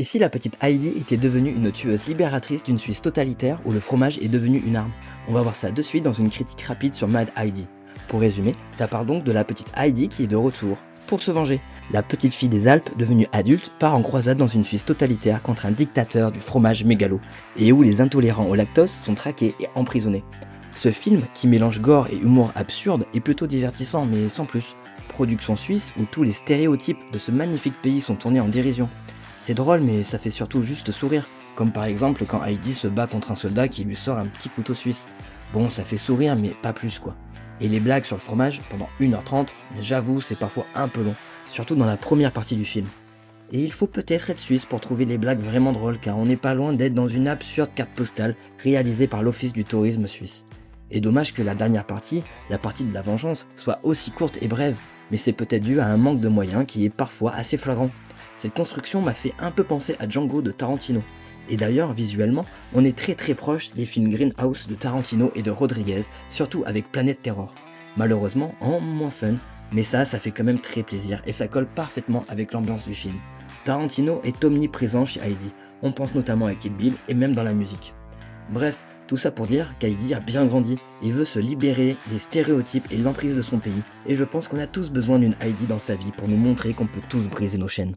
Et si la petite Heidi était devenue une tueuse libératrice d'une Suisse totalitaire où le fromage est devenu une arme? On va voir ça de suite dans une critique rapide sur Mad Heidi. Pour résumer, ça part donc de la petite Heidi qui est de retour. Pour se venger, la petite fille des Alpes, devenue adulte, part en croisade dans une Suisse totalitaire contre un dictateur du fromage mégalo, et où les intolérants au lactose sont traqués et emprisonnés. Ce film, qui mélange gore et humour absurde, est plutôt divertissant mais sans plus. Production suisse où tous les stéréotypes de ce magnifique pays sont tournés en dérision. C'est drôle mais ça fait surtout juste sourire, comme par exemple quand Heidi se bat contre un soldat qui lui sort un petit couteau suisse. Bon, ça fait sourire mais pas plus quoi. Et les blagues sur le fromage, pendant 1h30, j'avoue c'est parfois un peu long, surtout dans la première partie du film. Et il faut peut-être être suisse pour trouver les blagues vraiment drôles car on n'est pas loin d'être dans une absurde carte postale réalisée par l'Office du tourisme suisse. Et dommage que la dernière partie, la partie de la vengeance, soit aussi courte et brève, mais c'est peut-être dû à un manque de moyens qui est parfois assez flagrant. Cette construction m'a fait un peu penser à Django de Tarantino. Et d'ailleurs, visuellement, on est très proche des films Greenhouse de Tarantino et de Rodriguez, surtout avec Planète Terror. Malheureusement, en moins fun, mais ça fait quand même très plaisir et ça colle parfaitement avec l'ambiance du film. Tarantino est omniprésent chez Heidi, on pense notamment à Kill Bill et même dans la musique. Bref, tout ça pour dire qu'Heidi a bien grandi et veut se libérer des stéréotypes et l'emprise de son pays, et je pense qu'on a tous besoin d'une Heidi dans sa vie pour nous montrer qu'on peut tous briser nos chaînes.